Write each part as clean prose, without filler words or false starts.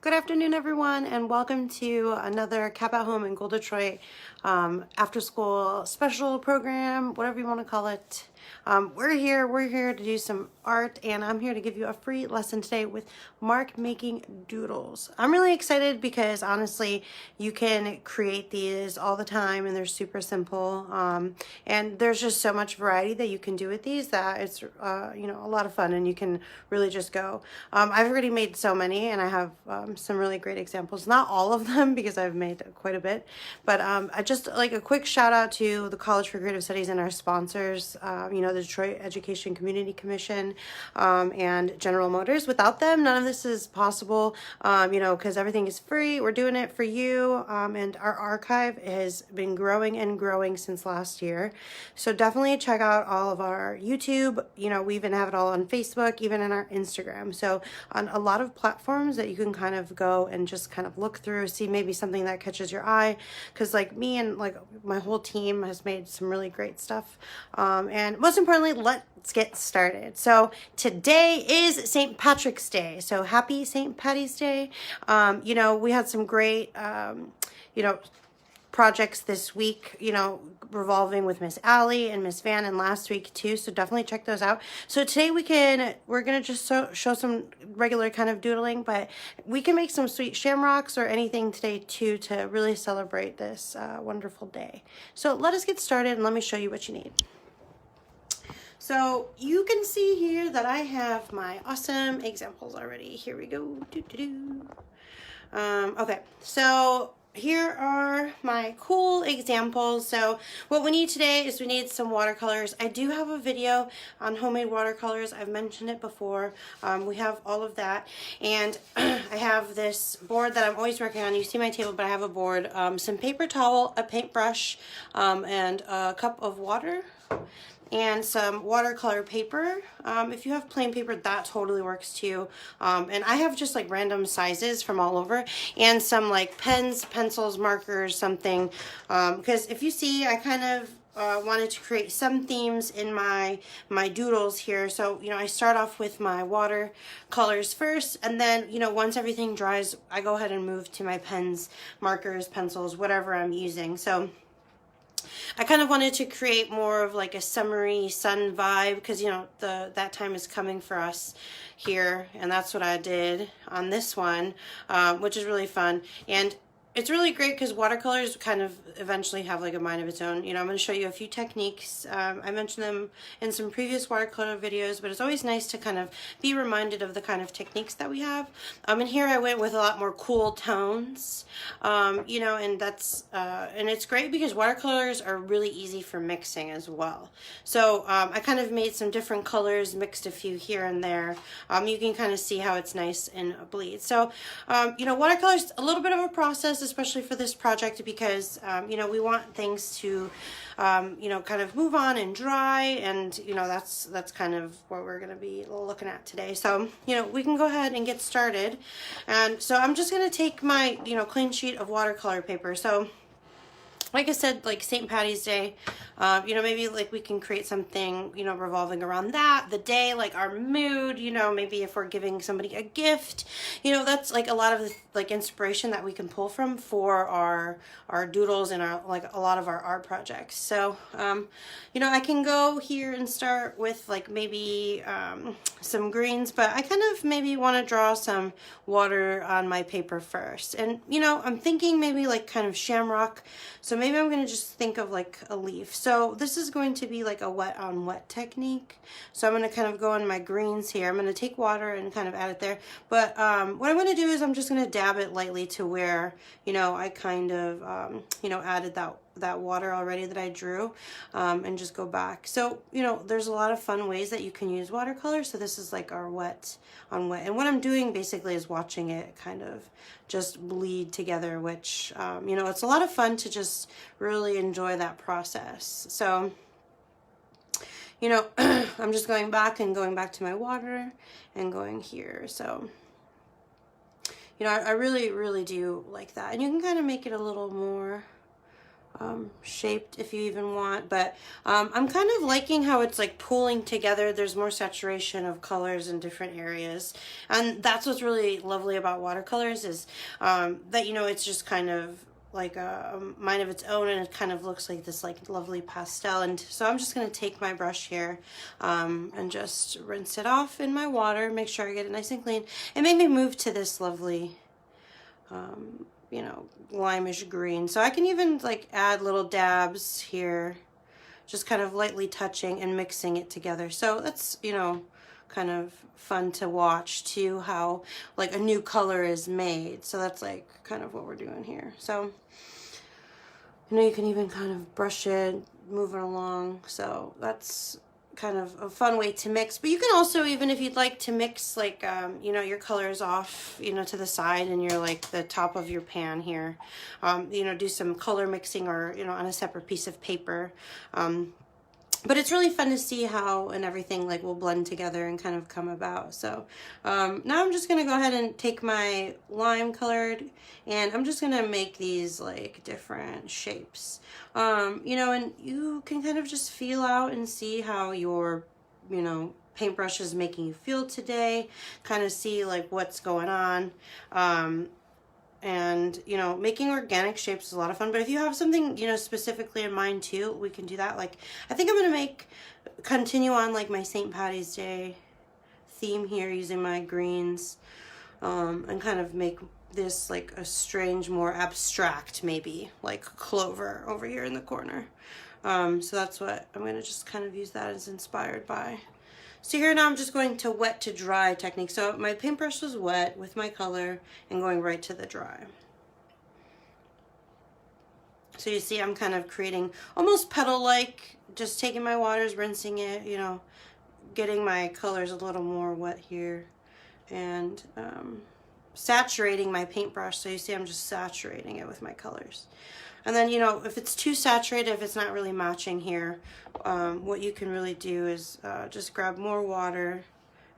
Good afternoon, everyone, and welcome to another Cap at Home in Gold Detroit after school special program, whatever you want to call it. We're here to do some art, and I'm here to give you a free lesson today with mark making doodles. I'm really excited because honestly, you can create these all the time, and they're super simple. And there's just so much variety that you can do with these that it's a lot of fun, and you can really just go. I've already made so many, and I have some really great examples. Not all of them because I've made quite a bit, but I just like a quick shout out to the College for Creative Studies and our sponsors. The Detroit Education Community Commission and General Motors. Without them, none of this is possible. Because everything is free. We're doing it for you, and our archive has been growing and growing since last year. So definitely check out all of our YouTube. We even have it all on Facebook, even in our Instagram. So on a lot of platforms that you can kind of go and just kind of look through, see maybe something that catches your eye. Because like me and like my whole team has made some really great stuff. And most importantly, let's get started. So today is St. Patrick's Day. So happy St. Patty's Day. We had some great, projects this week, revolving with Miss Allie and Miss Van, and last week too. So definitely check those out. So today we're gonna just show some regular kind of doodling, but we can make some sweet shamrocks or anything today too to really celebrate this wonderful day. So let us get started and let me show you what you need. So you can see here that I have my awesome examples already. Here we go. Okay, so here are my cool examples. So what we need today is we need some watercolors. I do have a video on homemade watercolors. I've mentioned it before. We have all of that. And I have this board that I'm always working on. You see my table, but I have a board, some paper towel, a paintbrush, and a cup of water, and some watercolor paper. If you have plain paper, that totally works too. And I have just like random sizes from all over, and some like pens, pencils, markers, something. Because if you see, I kind of wanted to create some themes in my doodles here. So, I start off with my watercolors first, and then, once everything dries, I go ahead and move to my pens, markers, pencils, whatever I'm using. So I kind of wanted to create more of like a summery sun vibe because that time is coming for us here, and that's what I did on this one, which is really fun. And it's really great because watercolors kind of eventually have like a mind of its own. I'm going to show you a few techniques. I mentioned them in some previous watercolor videos, but it's always nice to kind of be reminded of the kind of techniques that we have. And here I went with a lot more cool tones, and that's, and it's great because watercolors are really easy for mixing as well. So I kind of made some different colors, mixed a few here and there. You can kind of see how it's nice and bleed. So, watercolors, a little bit of a process, especially for this project, because we want things to kind of move on and dry, and that's kind of what we're going to be looking at today. So we can go ahead and get started. And so I'm just going to take my clean sheet of watercolor paper. So like I said, like St. Patty's Day, maybe like we can create something, revolving around that, the day, like our mood, maybe if we're giving somebody a gift, that's like a lot of the like inspiration that we can pull from for our doodles and our like a lot of our art projects. So, I can go here and start with like maybe some greens, but I kind of maybe want to draw some water on my paper first. And, I'm thinking maybe like kind of shamrock. So maybe I'm going to just think of like a leaf. So this is going to be like a wet on wet technique. So I'm going to kind of go on my greens here. I'm going to take water and kind of add it there. But what I'm going to do is I'm just going to dab it lightly to where, I kind of, added that water already that I drew, and just go back. So, there's a lot of fun ways that you can use watercolor. So this is like our wet on wet. And what I'm doing basically is watching it kind of just bleed together, which, it's a lot of fun to just really enjoy that process. So, I'm just going back to my water and going here. So, I really, really do like that. And you can kind of make it a little more shaped if you even want, but I'm kind of liking how it's like pooling together. There's more saturation of colors in different areas, and that's what's really lovely about watercolors is that, you know, it's just kind of like a mind of its own, and it kind of looks like this like lovely pastel. And so I'm just going to take my brush here and just rinse it off in my water, make sure I get it nice and clean, and make me move to this lovely you know, limeish green. So I can even like add little dabs here, just kind of lightly touching and mixing it together. So that's, you know, kind of fun to watch too, how like a new color is made. So that's like kind of what we're doing here. So, you know, you can even kind of brush it, move it along. So that's kind of a fun way to mix. But you can also, even if you'd like to mix like you know, your colors off, you know, to the side and you're like the top of your pan here, you know, do some color mixing, or, you know, on a separate piece of paper. But it's really fun to see how and everything like will blend together and kind of come about. So now I'm just gonna go ahead and take my lime colored, and I'm just gonna make these like different shapes. You know, and you can kind of just feel out and see how your, you know, paintbrush is making you feel today, kind of see like what's going on. And, you know, making organic shapes is a lot of fun. But if you have something, you know, specifically in mind too, we can do that. Like, I think I'm going to continue on like my St. Patty's Day theme here using my greens, and kind of make this like a strange, more abstract, maybe like clover over here in the corner. So that's what I'm going to just kind of use that as inspired by. So here now I'm just going to wet to dry technique. So my paintbrush was wet with my color and going right to the dry. So you see I'm kind of creating almost petal-like, just taking my waters, rinsing it, you know, getting my colors a little more wet here, and saturating my paintbrush. So you see I'm just saturating it with my colors. And then, you know, if it's too saturated, if it's not really matching here, what you can really do is just grab more water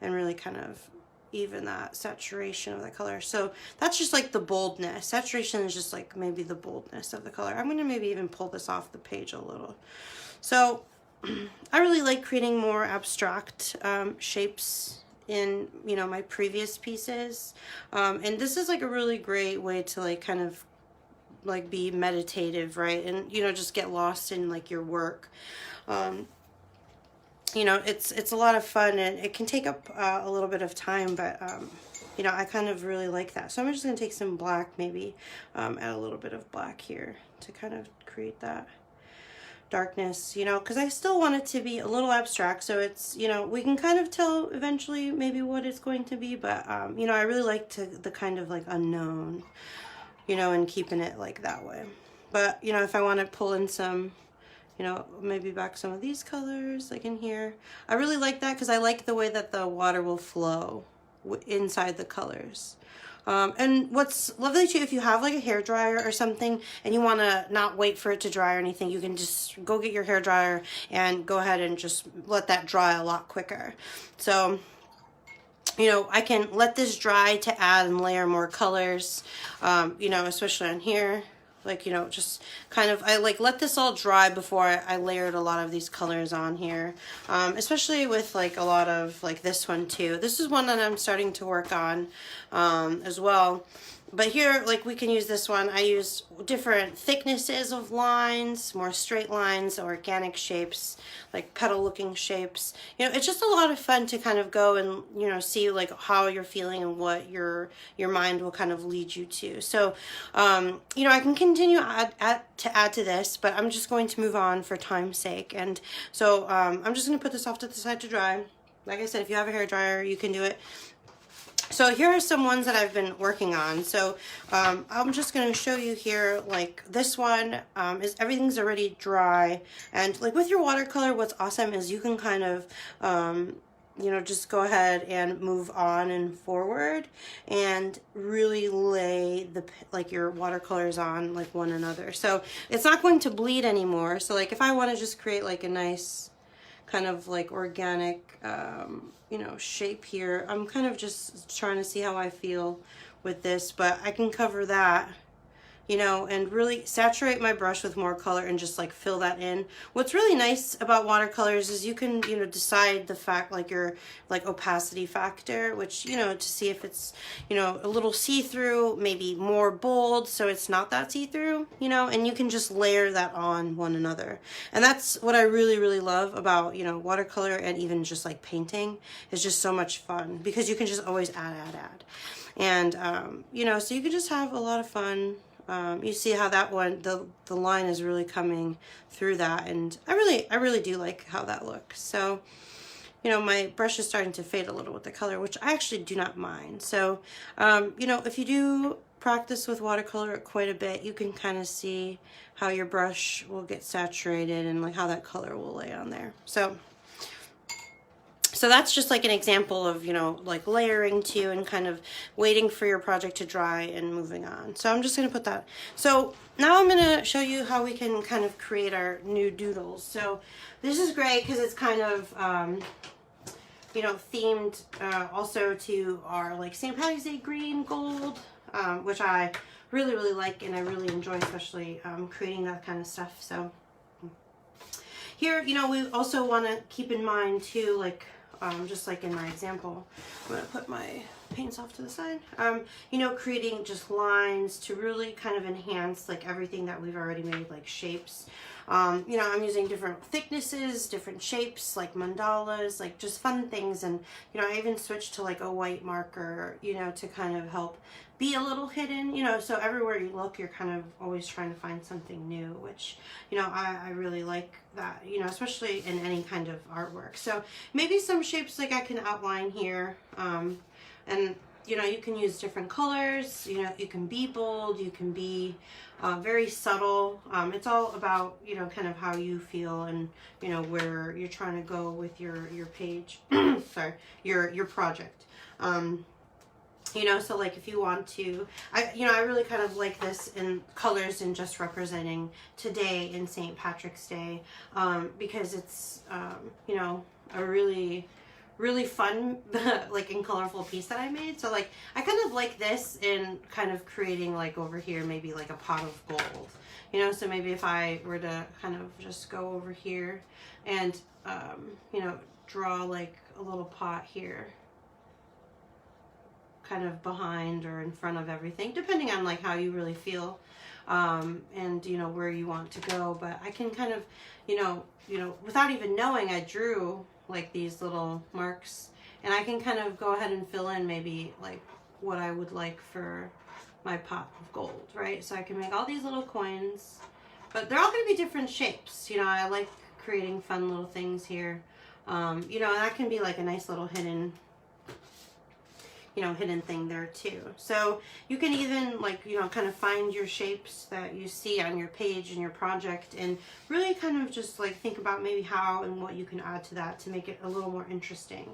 and really kind of even that saturation of the color. So that's just like the boldness. Saturation is just like maybe the boldness of the color. I'm going to maybe even pull this off the page a little. So I really like creating more abstract shapes in, you know, my previous pieces. And this is like a really great way to like kind of like be meditative, right? And, you know, just get lost in like your work. You know, it's a lot of fun, and it can take up a little bit of time, but you know, I kind of really like that. So I'm just gonna take some black, maybe add a little bit of black here to kind of create that darkness, you know, because I still want it to be a little abstract. So it's, you know, we can kind of tell eventually maybe what it's going to be, but you know, I really like the kind of like unknown, you know, and keeping it like that way. But, you know, if I want to pull in some, you know, maybe back some of these colors like in here, I really like that because I like the way that the water will flow inside the colors. And what's lovely too, if you have like a hair dryer or something and you want to not wait for it to dry or anything, you can just go get your hair dryer and go ahead and just let that dry a lot quicker. So, you know, I can let this dry to add and layer more colors, you know, especially on here. Like, you know, just kind of, I like let this all dry before I layered a lot of these colors on here. Especially with like a lot of like this one too. This is one that I'm starting to work on as well. But here, like, we can use this one. I use different thicknesses of lines, more straight lines, organic shapes, like petal-looking shapes. You know, it's just a lot of fun to kind of go and, you know, see, like, how you're feeling and what your mind will kind of lead you to. So, you know, I can continue to add to this, but I'm just going to move on for time's sake. And so I'm just going to put this off to the side to dry. Like I said, if you have a hair dryer, you can do it. So here are some ones that I've been working on. So I'm just going to show you here, like this one is everything's already dry. And like with your watercolor, what's awesome is you can kind of, you know, just go ahead and move on and forward and really lay the, like your watercolors on like one another. So it's not going to bleed anymore. So like if I want to just create like a nice kind of like organic, you know, shape here. I'm kind of just trying to see how I feel with this, but I can cover that, you know, and really saturate my brush with more color and just like fill that in. What's really nice about watercolors is you can, you know, decide the fact, like your like opacity factor, which, you know, to see if it's, you know, a little see-through, maybe more bold so it's not that see-through, you know, and you can just layer that on one another. And that's what I really, really love about, you know, watercolor and even just like painting. It's just so much fun because you can just always add. And, you know, so you can just have a lot of fun. You see how that one, the line is really coming through that. And I really do like how that looks. So, you know, my brush is starting to fade a little with the color, which I actually do not mind. So, you know, if you do practice with watercolor quite a bit, you can kind of see how your brush will get saturated and like how that color will lay on there. So that's just like an example of, you know, like layering too and kind of waiting for your project to dry and moving on. So I'm just going to put that. So now I'm going to show you how we can kind of create our new doodles. So this is great because it's kind of, you know, themed also to our like St. Patty's Day green, gold, which I really, really like and I really enjoy, especially creating that kind of stuff. So here, you know, we also want to keep in mind too, like, just like in my example, I'm going to put my paints off to the side, you know, creating just lines to really kind of enhance like everything that we've already made, like shapes. You know, I'm using different thicknesses, different shapes, like mandalas, like just fun things. And, you know, I even switched to like a white marker, you know, to kind of help be a little hidden, you know, so everywhere you look, you're kind of always trying to find something new, which, you know, I really like that, you know, especially in any kind of artwork. So maybe some shapes like I can outline here, and, you know, you can use different colors, you know, you can be bold, you can be very subtle. It's all about, you know, kind of how you feel and, you know, where you're trying to go with your page, sorry, your project. You know, so like if you want to, you know, I really kind of like this in colors and just representing today in St. Patrick's Day, because it's, you know, a really fun, like, and colorful piece that I made. So like, I kind of like this in kind of creating like over here, maybe like a pot of gold, you know, so maybe if I were to kind of just go over here and, you know, draw like a little pot here, kind of behind or in front of everything, depending on like how you really feel, and you know where you want to go. But I can kind of, you know, without even knowing, I drew like these little marks, and I can kind of go ahead and fill in maybe like what I would like for my pot of gold, right? So I can make all these little coins, but they're all going to be different shapes. You know, I like creating fun little things here, you know, and that can be like a nice little hidden, you know, hidden thing there too. So you can even like, you know, kind of find your shapes that you see on your page and your project and really kind of just like think about maybe how and what you can add to that to make it a little more interesting.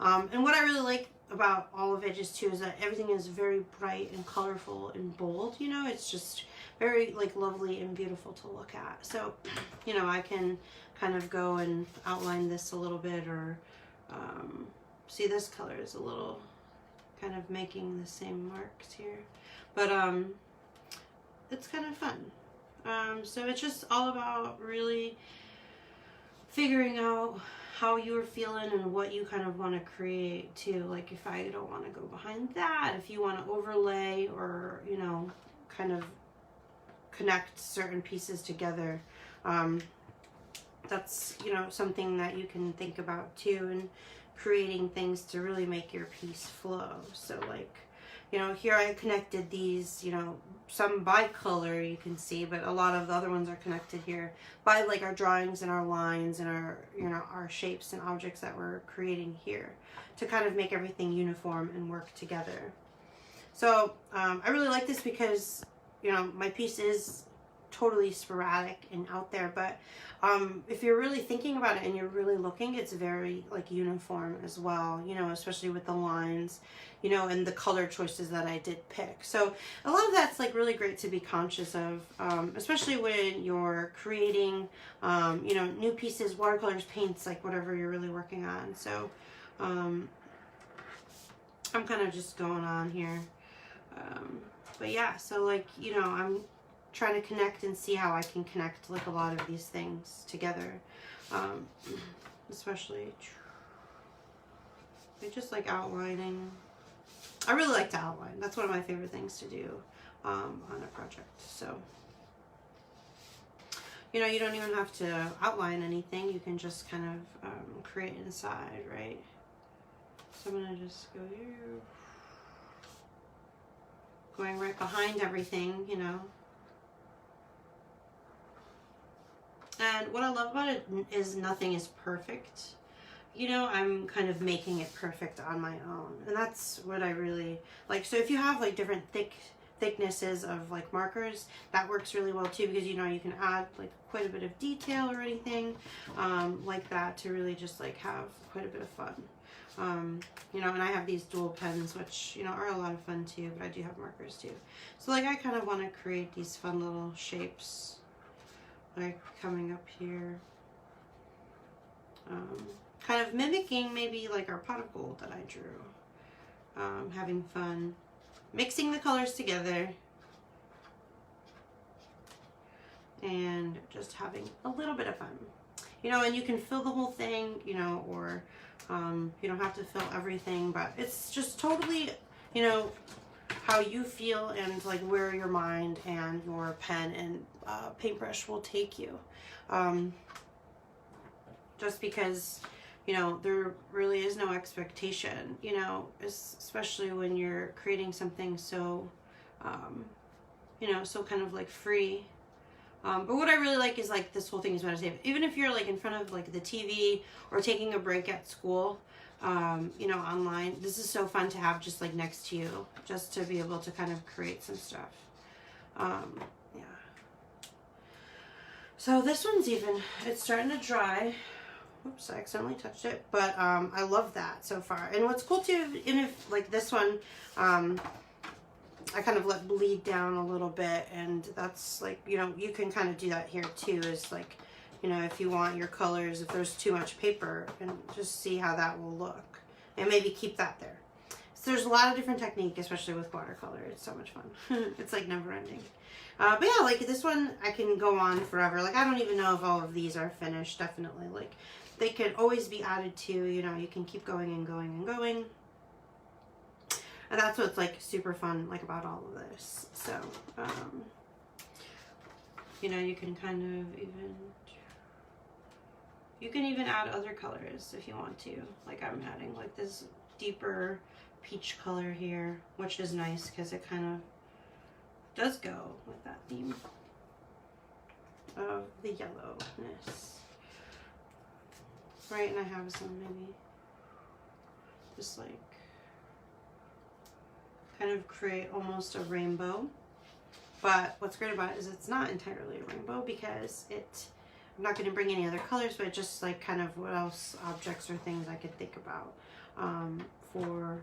And what I really like about all of it is too is that everything is very bright and colorful and bold, you know, it's just very like lovely and beautiful to look at. So, you know, I can kind of go and outline this a little bit, or see, this color is a little kind of making the same marks here, but it's kind of fun. So it's just all about really figuring out how you're feeling and what you kind of want to create too. Like if I don't want to go behind that, if you want to overlay or, you know, kind of connect certain pieces together, that's, you know, something that you can think about too, and creating things to really make your piece flow. So like, you know, here I connected these, you know, some by color you can see, but a lot of the other ones are connected here by like our drawings and our lines and our, you know, our shapes and objects that we're creating here to kind of make everything uniform and work together. So I really like this because, you know, my piece is totally sporadic and out there, but if you're really thinking about it and you're really looking, it's very like uniform as well, you know, especially with the lines, you know, and the color choices that I did pick. So a lot of that's like really great to be conscious of, especially when you're creating, you know, new pieces, watercolors, paints, like whatever you're really working on. So I'm kind of just going on here. But yeah, so like, you know, I'm trying to connect and see how I can connect like a lot of these things together. Especially I just like outlining. I really like to outline. That's one of my favorite things to do on a project. So, you know, you don't even have to outline anything. You can just kind of create inside, right? So I'm going to just go here. Going right behind everything, you know. And what I love about it is nothing is perfect. You know, I'm kind of making it perfect on my own. And that's what I really like. So if you have like different thicknesses of like markers, that works really well too, because you know, you can add like quite a bit of detail or anything like that to really just like have quite a bit of fun. You know, and I have these dual pens, which, you know, are a lot of fun too, but I do have markers too. So like I kind of want to create these fun little shapes, like coming up here. Kind of mimicking maybe like our pot of gold that I drew. Having fun. Mixing the colors together. And just having a little bit of fun. You know, and you can fill the whole thing, you know, or you don't have to fill everything, but it's just totally, you know, how you feel and like where your mind and your pen and paintbrush will take you. Just because, you know, there really is no expectation, you know, especially when you're creating something so, you know, so kind of like free. But what I really like is like this whole thing is meditative. Even if you're like in front of like the TV or taking a break at school, you know, online, this is so fun to have just like next to you, just to be able to kind of create some stuff. Yeah. So this one's even, it's starting to dry. Oops, I accidentally touched it, but I love that so far. And what's cool too, and if like this one, I kind of let bleed down a little bit, and that's like, you know, you can kind of do that here too, is like, you know, if you want your colors, if there's too much paper, and just see how that will look, and maybe keep that there. So there's a lot of different technique, especially with watercolor. It's so much fun. It's like never ending. But yeah, like this one, I can go on forever. Like I don't even know if all of these are finished, definitely. Like they could always be added to, you know, you can keep going and going and going. And that's what's like super fun like about all of this. So, you know, you can kind of you can even add other colors if you want to. Like I'm adding like this deeper peach color here, which is nice because it kind of does go with that theme of the yellowness. Right, and I have some maybe just like kind of create almost a rainbow. But what's great about it is it's not entirely a rainbow, because I'm not going to bring any other colors, but just like kind of what else objects or things I could think about for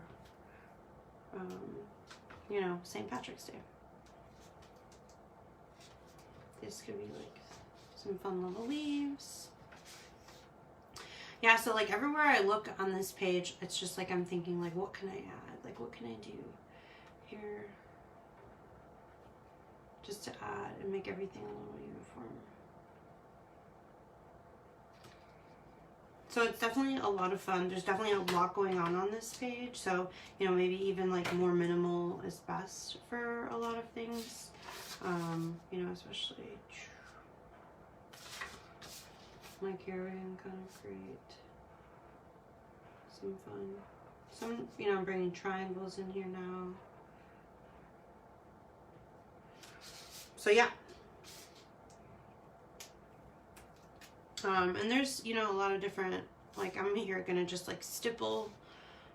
you know, St. Patrick's Day. This could be like some fun little leaves. Yeah, so like everywhere I look on this page, it's just like I'm thinking like, what can I add? Like what can I do here just to add and make everything a little uniform. So it's definitely a lot of fun. There's definitely a lot going on this page. So, you know, maybe even like more minimal is best for a lot of things. You know, especially like here we can kind of create some fun. Some, you know, I'm bringing triangles in here now. So yeah. And there's, you know, a lot of different, like I'm here gonna just like stipple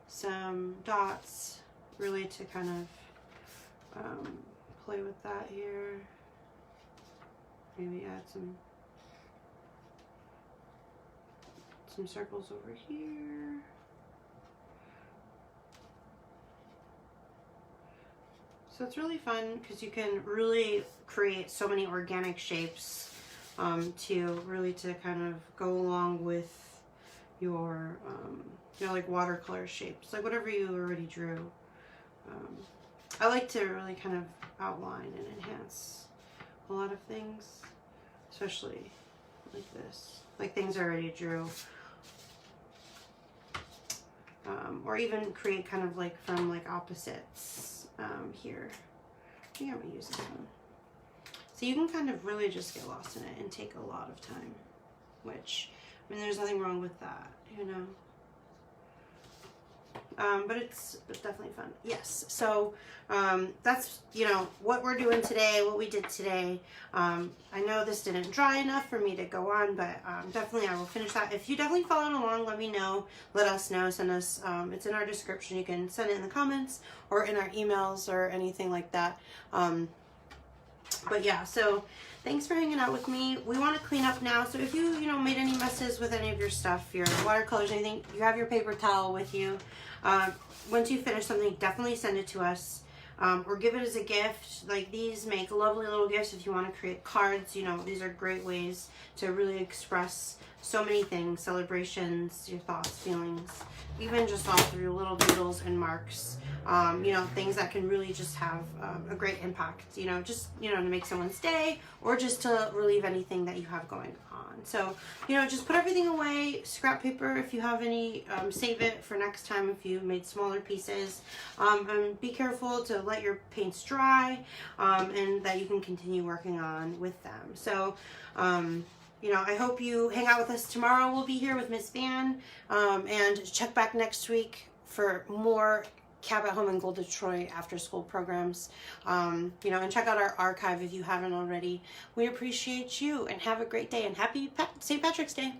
some dots really to kind of play with that here. Maybe add some circles over here. So it's really fun because you can really create so many organic shapes to really to kind of go along with your you know, like watercolor shapes, like whatever you already drew. I like to really kind of outline and enhance a lot of things, especially like this, like things I already drew. Or even create kind of like from like opposites here. I think I'm gonna use this one. So you can kind of really just get lost in it and take a lot of time, which, I mean, there's nothing wrong with that, you know. But it's definitely fun. Yes, so that's, you know, what we're doing today, what we did today. I know this didn't dry enough for me to go on, but definitely I will finish that. If you definitely followed along, let me know, let us know, send us, it's in our description. You can send it in the comments or in our emails or anything like that. But yeah, so thanks for hanging out with me. We want to clean up now. So if you know, made any messes with any of your stuff, your watercolors, anything, you have your paper towel with you. Once you finish something, definitely send it to us. Or give it as a gift. Like, these make lovely little gifts if you want to create cards. You know, these are great ways to really express so many things, celebrations, your thoughts, feelings, even just all through little doodles and marks. You know, things that can really just have a great impact, you know, just, you know, to make someone's day or just to relieve anything that you have going on. So, you know, just put everything away, scrap paper if you have any, save it for next time if you made smaller pieces, and be careful to let your paints dry, and that you can continue working on with them. So, you know, I hope you hang out with us tomorrow. We'll be here with Miss Van, and check back next week for more Cab at Home and Gold Detroit after school programs. You know, and check out our archive if you haven't already. We appreciate you, and have a great day, and happy St. Patrick's Day.